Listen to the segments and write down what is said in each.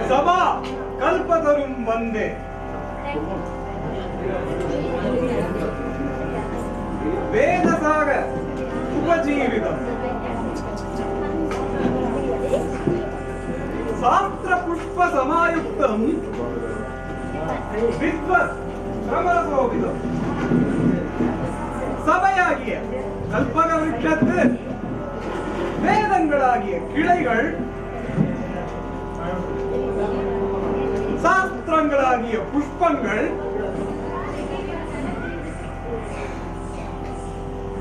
सभा कल्पतरुं वंदे वेदसागर उपजीवितम् शास्त्र पुष्प समायुक्तं विद्वत् श्रमरसोभितम् சபையாகிய கல்பக விருட்சத்து வேதங்களாகிய கிளைகள் சாஸ்திரங்களாகிய புஷ்பங்கள்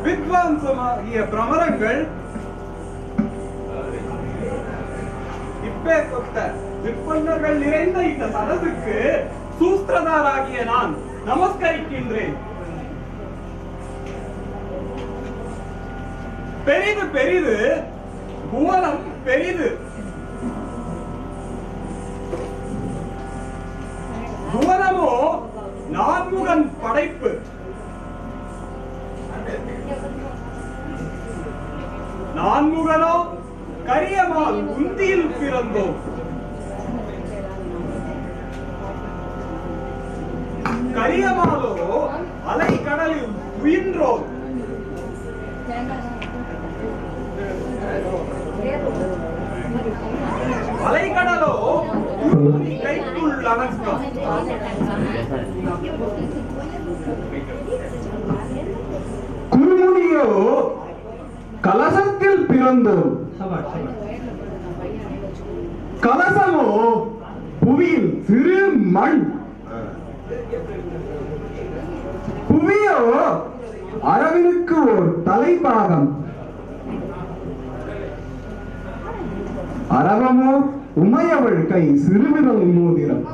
வித்வாம்சமாகிய பிரமரங்கள் இப்பேற்பட்ட விற்பன்னர்கள் நிறைந்த இந்த சதசுக்கு சூஸ்திரதாராகிய நான் நமஸ்கரிக்கின்றேன். பெரிது பெரிது புவனம் பெரிது. புவனமோ நான்முகன் படைப்பு. நான்முகனோ கரியமால் உந்தியில் பிறந்தோம். கரியமாலோ அலை கடலில் உயின்றோம். அலைக்கடலோ கைக்குள் அடக்கம். குருமுனியோ கலசத்தில் பிறந்தோம். கலசமோ புவியில் சிறு மண். புவியோ அரவினுக்கு ஒரு தலைபாகம். அரவமோ உமையவள் கை சிறுவிரல் மோதிரம்.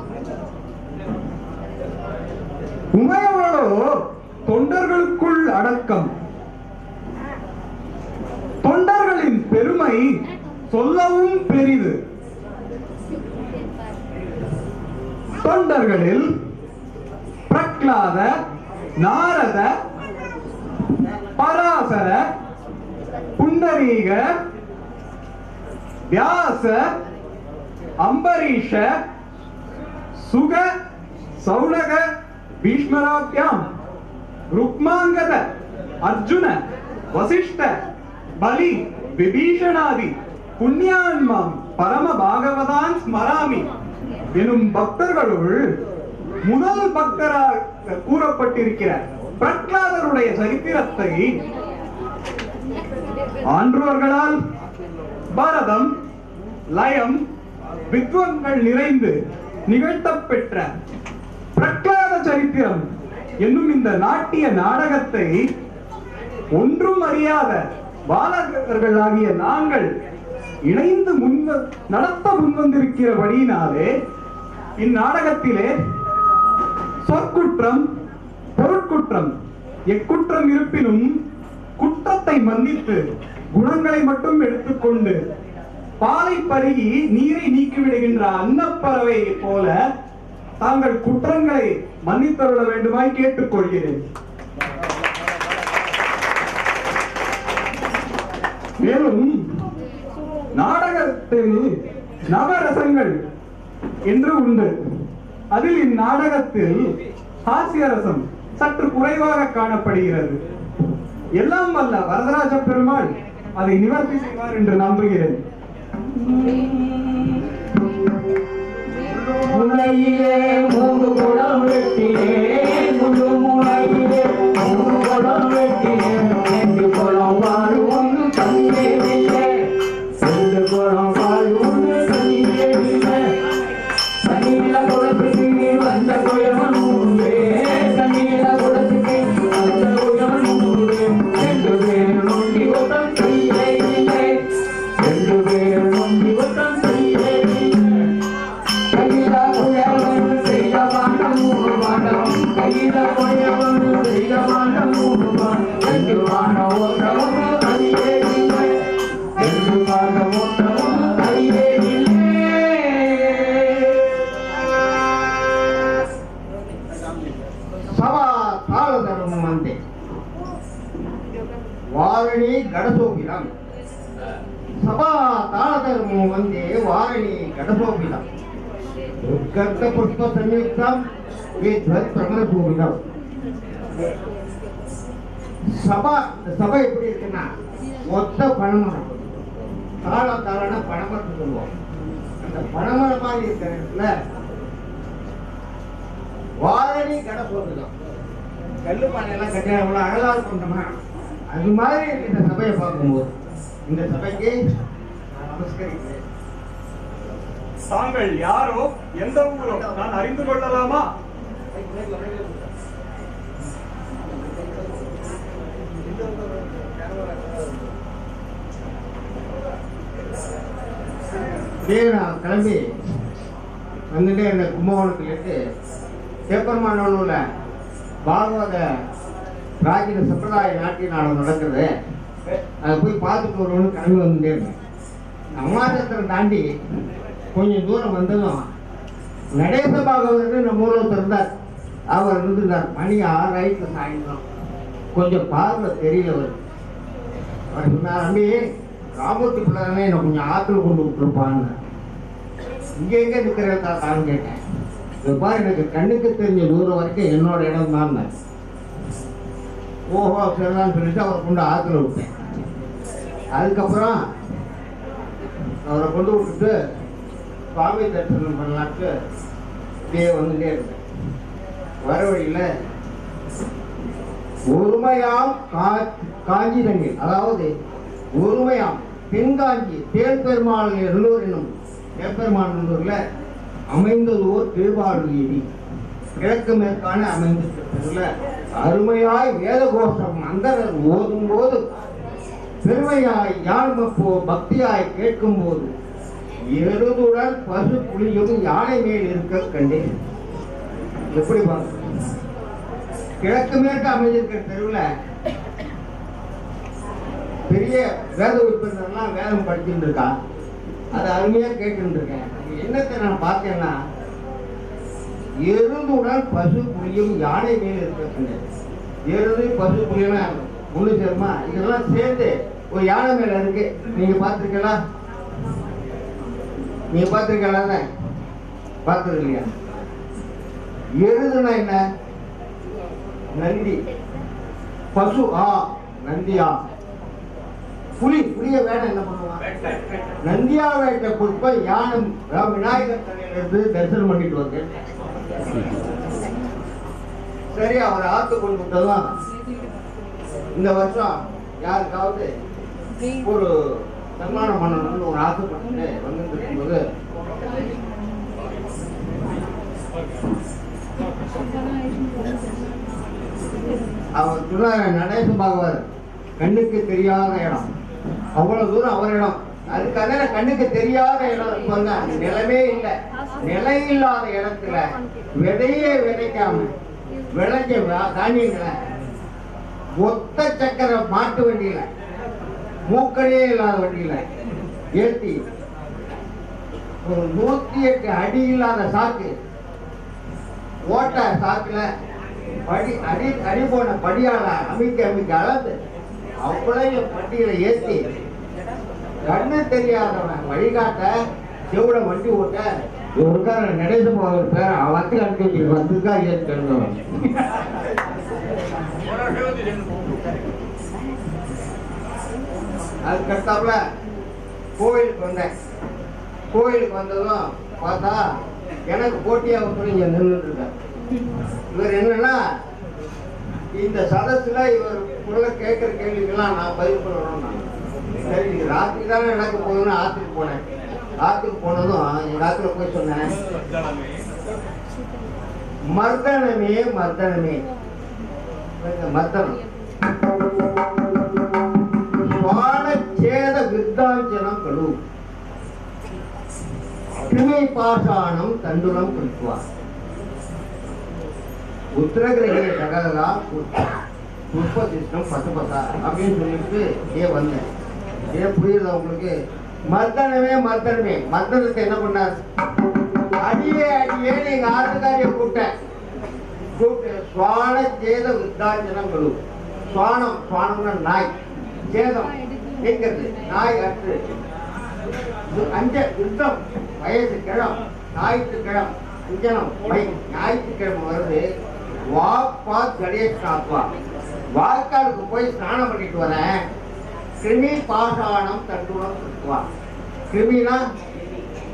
உமையவளோ தொண்டர்களுக்குள் அடக்கம். தொண்டர்களின் பெருமை சொல்லவும் பெரிது. தொண்டர்களில் பிரக்லாத, நாரத, பராசர, புண்டரீக, வியாச, அம்பரீஷ, சுக, சௌனக, பீஷ்மராப்யாம், ருக்மாங்கத, அர்ஜுன, வசிஷ்ட, பலி, விபீஷணாதி புண்ணியான்மாம் பரம பாகவதான் ஸ்மராமி எனும் பக்தர்களுள் முதல் பக்தராக கூறப்பட்டிருக்கிற பிரக்லாதருடைய சரித்திரத்தை ஆன்றோர்களால் பரதம், லயம், வித்வங்கள் நிறைந்து நிகழ்த்தப் பெற்ற பிரக்லாத சரித்திரம் என்னும் இந்த நாட்டிய நாடகத்தை ஒன்றும் அறியாத பாலகர்களாகிய நாங்கள் இணைந்து நடத்த முன்வந்திருக்கிறபடியினாலே இந்நாடகத்திலே சொற்குற்றம், பொருட்குற்றம் எக்குற்றம் இருப்பினும் குற்றத்தை மன்னித்து குணங்களை மட்டும் எடுத்துக்கொண்டு பாலை பருகி நீரை நீக்கிவிடுகின்ற அன்னப்பறவை போல தாங்கள் குற்றங்களை மன்னித்தருள வேண்டுமாய் கேட்டுக்கொள்கிறேன். மேலும் நாடகத்தில் நவரசங்கள் என்று உண்டு. அதில் இந்நாடகத்தில் ஹாஸ்யரசம் சற்று குறைவாக காணப்படுகிறது. எல்லாம் வல்ல வரதராஜ பெருமாள் அதை நிவர்த்தி செய்வார் என்று நம்புகிறேன். முனையிலே மூன்று குடம் வெட்டினேன், முழு முனையிலே மூன்று குடம் வெட்டினேன். 2 குடம் பாடு ஒன்று தண்ணீரில்லை, 2 குடம் பாடு ஒன்று தண்ணீரில்லை. தண்ணீர குடத்துக்கு வந்த குயவன் உண்டு, தண்ணீர குடத்துக்கு வந்த குயவன் உண்டு. 2 பேர் நொண்டி ஒட்டம் கையிலே இல்லை, 2 பேர் நொண்டி ஒட்டம் கையிலே இல்லை. கையில குயவன் செய்த பாண்டம் 3 பாண்டம், கையில குயவன் செய்த பாண்டம் 3 பாண்டம். 2 பாண்டம் ஒற்றவன் கையிலே இல்லை, 2 பாண்டம் ஒற்றவன் கையிலே இல்லை. சபா தாளதரம் வந்தே வாரணி கடசோபிலம். சபா தாளதரம் வந்தே வாரணி கடசோபிலம். கர்த்த புஷ்ப சம்யுக்தம் வித்வத் பிரமரசோபிலம். சபை எப்படி இருக்குன்னா ஒத்த பனைமரம். தாள பனைமரத்தை சொல்லுவோம். அந்த பனைமரம் மாதிரி இருக்கிற இடத்துல வாரணி கடசோபிலம். கல்லு பானையெல்லாம் கட்டியா எவ்வளோ அழகா இருக்கும்மா, அது மாதிரி இந்த சபையை பார்க்கும்போது இந்த சபைக்கு நமஸ்கரிக்கிறேன். தாங்கள் யாரோ, எந்த ஊரோ நான் அறிந்து கொள்ளலாமா? நான் கிளம்பி வந்துட்டு இந்த கும்பகோணத்துலேருந்து தேப்பெருமாநல்லூர்ல பாகவத பிராச்சீன சம்பிரதாய நாட்டிய நாடகம் நடக்குது. அதை போய் பார்த்துட்டு வருவோம்னு கிளம்பி வந்துட்டே இருந்தேன். அம்மாசத்திரம் தாண்டி கொஞ்சம் தூரம் வந்ததும் நடேச பாகவதர் நம்ம ஊரில் இருந்தார். அவர் இருந்திருந்தார். மணி 6 சாயந்தரம். கொஞ்சம் பார்வை தெரியல. அவர் சொன்னார், தம்பி ராமூர்த்தி பிள்ளை தானே என்னை கொஞ்சம் ஆற்றுல கொண்டு விட்டுருப்பான்னு. இங்கே எங்கே நிற்கிறதான்னு கேட்டேன். இதுப்பா எனக்கு கண்ணுக்கு தெரிஞ்ச தூரம் வரைக்கும் என்னோட இடம் தான். ஓஹோ சரிதான் சொல்லிட்டு அவரை கொண்டு ஆற்றுல விட்டேன். அதுக்கப்புறம் அவரை கொண்டு விட்டுட்டு சுவாமி தரிசனம் பண்ணலான்ட்டு இப்படியே வந்துட்டே இருந்தேன். வர வழியில் ஒருமையாம் காஞ்சி தண்ணீர், அதாவது ஒருமையாம் தென்காஞ்சி தேர்பெருமாள் நல்லூர் என்னும் தேர்பெருமாநல்லூர்ல அமைந்தது ஓர் திருவாரூர் வீதி. கிழக்கு மேற்கான அமைந்திருக்கிறதுல அருமையாய் வேத கோஷம் அந்தரர் ஓதும் போது பெருமையாய் யாழ்மப்போ பக்தியாய் கேட்கும் போது எருதுடன் பசு புலியும் யானை மேல் இருக்க கண்டேன். எப்படி பாருங்க, கிழக்கு மேற்கு அமைஞ்சிருக்கிற தெருவில் பெரிய வேத உறுப்பினர்லாம் வேதம் படிச்சுட்டு இருக்கான். அதை அருமையா கேட்டு இருக்கேன். என்னத்தை நான் பார்த்தேன்னா, எருதுடன் பசு புலியும் யானை மேல் இருக்க கண்டேன். எருது பசு புலியெல்லாம் முழு சேருமா? இதெல்லாம் சேர்ந்து ஒரு யானை மேல இருக்கு. நீங்க பார்த்திருக்கீங்களா? நீங்க பார்த்திருக்கீங்களா? பார்த்தது இல்லையா? எருதுனா என்ன? நந்தி. பசு நந்தியா. புலிய வேட என்ன பண்ணுவான்? நந்தியா வேட்ட கொடுப்ப யானை விநாயகர் தலையிலிருந்து தரிசனம் பண்ணிட்டு வந்தேன். சரி, அவர் ஆத்து கொண்டு விட்டதும் இந்த வருஷம் யாருக்காவது ஒரு சன்மானம் பண்ணணும்னு ஒரு ஆசைப்பட்டு வந்துட்டு இருக்கும்போது அவர் சொன்னார், நடேச பாகவர் கண்ணுக்கு தெரியாத இடம், அவ்வளவு தூரம் அவர் இடம். அதுக்காக கண்ணுக்கு தெரியாத இடம் இருப்பாங்க. அந்த நிலமே இல்லை. நிலை இல்லாத இடத்துல விதையே விதைக்காம விளைஞ்ச தானியங்களை ஒத்த சக்கர மாட்டு வண்டியில, மூக்கடையே இல்லாத வண்டியில ஏற்றி ஒரு 108 அடி இல்லாத சாக்கு, ஓட்ட சாக்குல அடி போன படியால அமைக்க அளந்து அவ்வளவு வண்டியில ஏற்றி கண்ணு தெரியாதவன் வழிகாட்ட செவிட வண்டி ஓட்ட ஒருக்கார நடேசம் அவர் பேர வத்து அனுப்பி வந்துக்கா ஏற்கனவே. அதுக்கடுத்தாப்புல கோயிலுக்கு வந்தேன். கோயிலுக்கு வந்ததும் பார்த்தா எனக்கு போட்டியா ஒருத்தர் இங்க நின்றுட்டு இருக்கார். இவர் என்னன்னா, இந்த சதத்துல இவர் குரலை கேட்கிற கேள்விக்கெல்லாம் நான் பதில் சொல்லணும். சரி, ராத்திரி தானே எனக்கு போகணும்னு ஆற்றுக்கு போனேன். ஆற்றுக்கு போனதும் எங்க ஆற்றுல போய் சொன்னேன், மர்தனமே மர்தனமே மர்தனம் சேத விருத்தாஞ்சனம் கழு கிருமி பாஷாணம் தண்டுலம் கிருத்வா உத்தரகிரகே தகதா புஷ்பசிஷ்டம் பசுபசா அப்படின்னு சொல்லிட்டு வந்தேன். ஏன் புரியுதா உங்களுக்கு? மர்தனமே மர்தனமே. மர்தனத்தை என்ன பண்ணார்? அடியே அடியே எங்க ஆத்துக்காரிய கூப்பிட்டு சுவான சேத விருத்தாஞ்சனம் கழு. சுவானம்னா நாய். சேதம் எங்கிறது? நாய் அற்று. யுத்தம் வயசு கிழம், ஞாயிற்றுக்கிழம் அஞ்சனம் ஞாயிற்றுக்கிழமை வருது. வாப்பா கணேஷ் நாத்வா வாய்க்காலுக்கு போய் ஸ்நானம் பண்ணிட்டு வரேன். கிருமி பாஷாணம் தண்டுலம் சுத்துவா. கிருமினா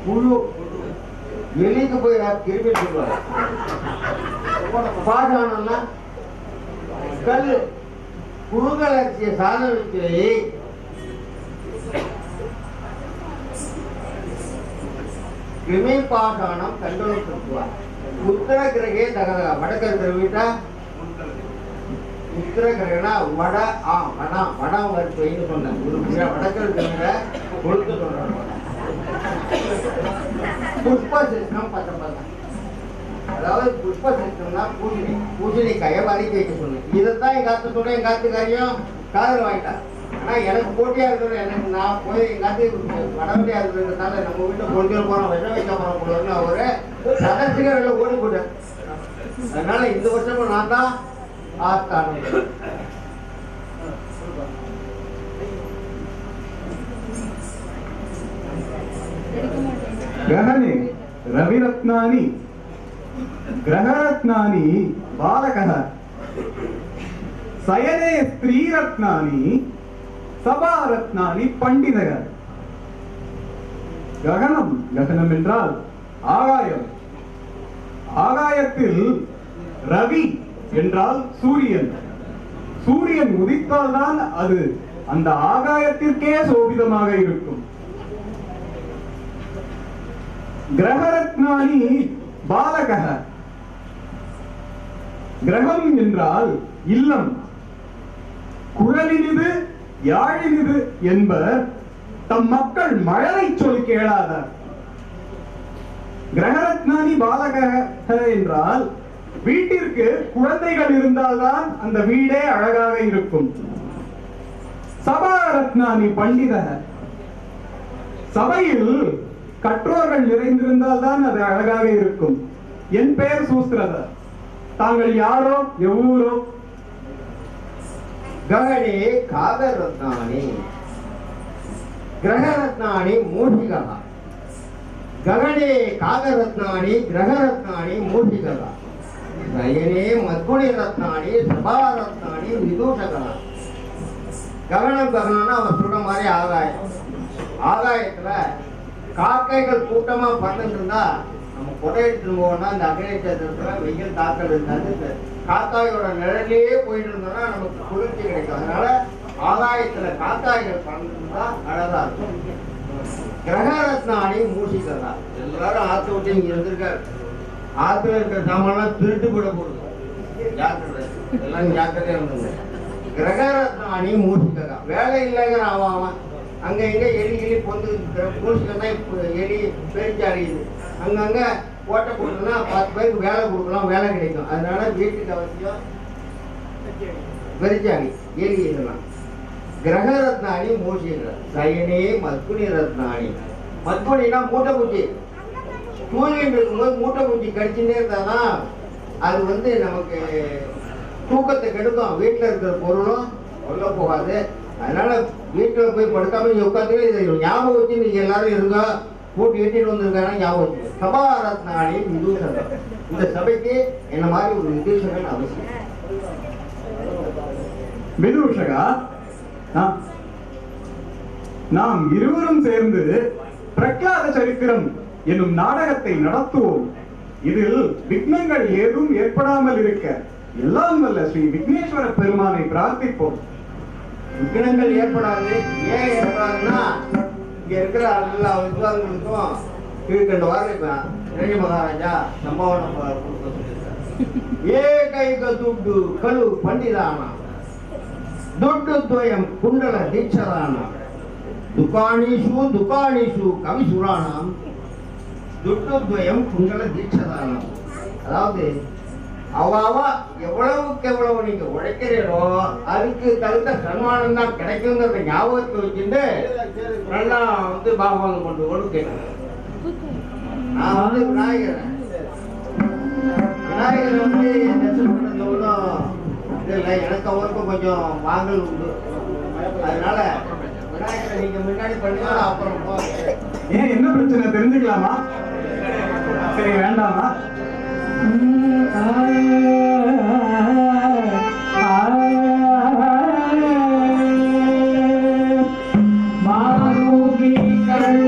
புழு, எலிக்கு போய் கிருமி சொல்லுவார். பாஷாணம்னா கல், புழுகள் அரிசிய சாதம் வச்சு கிருமி பாஷாணம் தண்டுலம் சுத்துவா. உத்தர கிரகே தகதா. வடக்கு வீட்டா உத்தர கிரகனா வட வடம் வரிசைன்னு சொன்னேன். ஒரு வடக்கு கொடுத்து சொல்றேன். புஷ்ப சிஸ்டம் பத்தம். அதாவது புஷ்ப சிஸ்டம்னா பூசணிக்காய வதக்கி வைக்க சொன்னேன். இதைத்தான் எங்க ஆத்து சொன்னேன். எங்க ஆத்துக்காரியும் காதல் வாங்கிட்டான். ஆனா எனக்கு போட்டியா இருக்கிறது, எனக்கு நான் போய் எங்க ஆத்து வடவண்டியா இருக்கிறதுனால நம்ம வீட்டுல கொஞ்சம் போறோம், விஷ வைக்க போறோம் போடுவோம்னு அவரு சதர்சிகள் ஓடி போட்டேன். அதனால இந்த வருஷமும் நான் தான் ஆஸ்தானம். गहने रविरत्नानि ग्रहरत्नानि बालकः सयने स्त्रीरत्नानि सभारत्नानि पंडितः. ககனம், ககனம் என்றால் ஆகாயம். ஆகாயத்தில் ரவி என்றால் சூரியன். சூரியன் உதித்தால்தான் அது அந்த ஆகாயத்திற்கே சோபிதமாக இருக்கும். கிரகரத்னானி பாலகः. கிரகம் என்றால் இல்லம். குழலினிது யாழினிது என்பர் தம் மக்கள் மழலை சொல் கேளாதார். கிரகரத்னானி பாலகः என்றால் வீட்டிற்கு குழந்தைகள் இருந்தால்தான் அந்த வீடே அழகாக இருக்கும். சபாரத்னானி பண்டிதः, சபையில் கற்றோர்கள் நிறைந்திருந்தால் தான் அது அழகாக இருக்கும். என் பெயர் சூஸ்திரதர், தாங்கள் யாரோ எவ்வூரோ? ககனே காகரத்னானி கிரகரத்னானி மூஷிகா. ககனே காகரத்னானி கிரகரத்னானி மூஷிகா. சயனே மத்குணி ரத்னானி சபாரத்னானி விதூஷகா. ககனம் ககனம்னா அவன் சொல்ற மாதிரி ஆகாயம். ஆகாயத்துல காக்கைகள் கூட்டமா பறந்துட்டு இருந்தா நம்ம கொடை எடுத்துட்டு போவோம்னா இந்த அக்னிநட்சத்திரத்துல வெயில் தாக்கல் இருக்காது. காக்காயோட நிழலையே போயிட்டு இருந்தோம்னா நமக்கு குளிர்ச்சி கிடைக்கும். அதனால ஆகாயத்துல காக்காய்கள் பறந்துருந்தா அழகா இருக்கும். கிரகரத்னானி மூஷிகா. எல்லாரும் ஆத்து விட்டு இங்க இருந்திருக்காரு. ஆத்துல இருக்கிற சாமான்லாம் திருட்டு கூட போடுது. ஜாக்கிரதை, எல்லாம் ஜாக்கிரதையா இருந்துங்க. கிரகரத்னானி மூஷிகா. வேலை இல்லைங்கிற அவன் அங்க இங்க எலி எலி பொந்து மூஷிகா. இப்போ எலி பெருச்சாடிது. அங்கங்க ஓட்ட போட்டுனா 10 பேருக்கு வேலை கொடுக்கலாம், வேலை கிடைக்கும். அதனால வீட்டுக்கு அவசியம் பெருச்சாடி எலி இதெல்லாம். கிரகரத்னானி மூஷிகா. சயனே மத்குணி ரத்னானி. மத்குணினா மூட்டை பூச்சி. சூரியன் இருக்கும்போது மூட்டை பூச்சி கடிச்சுட்டே இருந்தாதான் அது நமக்கு தூக்கத்தை கெடுக்கும். வீட்டில் இருக்கிற பொருளும் உள்ள போகாது. அதனால வீட்டில் போய் படுக்காம உட்காந்து இதை ஞாபகம் வச்சு நீங்க எல்லாரும் இருங்க. கூட்டி எட்டிட்டு வந்திருக்காங்க ஞாபகம் வச்சு. சபாரத்னானி விதூஷகர். இந்த சபைக்கு என்ன மாதிரி ஒரு விதூஷகன் அவசியம். விதூஷகா, நாம் இருவரும் சேர்ந்து பிரகலாத சரித்திரம் என்னும் நாடகத்தை நடத்துவோம். இதில் விக்னங்கள் ஏதும் ஏற்படாமல் இருக்க எல்லாம் வல்ல ஸ்ரீ விக்னேஸ்வர பெருமானை பிரார்த்திப்போம். விக்னங்கள் ஏற்படாது. ஏன் ஏற்படாதுன்னா இங்க இருக்கிற எல்லா வித்வான்களுக்கும் கீழ்கண்ட வாரம் இரண்ய மகாராஜா சம்பாவனை கொடுக்க சொல்லியிருக்காரு. ஏகைக துட்டு கலு பண்டிதானா துட்டு துவயம் குண்டல தீட்சதானா துக்காணிஷு துக்காணிஷு கவிசுராணாம் துட்டு துவயம் குண்டல தீட்சதானம். அதாவது அவாவா எவ்வளவுக்கு எவ்வளவு நீங்க உழைக்கிறீரோ அதுக்கு தகுந்த சன்மானம் தான் கிடைக்குங்கிறத ஞாபகத்தை வச்சுட்டு நல்லா பாகவான் கொண்டு கொண்டு கேட்கிறேன். நான் விநாயகர் இல்லை, எனக்கு அவருக்கும் கொஞ்சம் வாங்கல் உண்டு. அதனால விநாயகரை நீங்க முன்னாடி பண்ணுங்க, அப்புறம் ஏன் என்ன பிரச்சனை தெரிஞ்சுக்கலாமா? சரி, வேண்டாமா? மாருகி கண்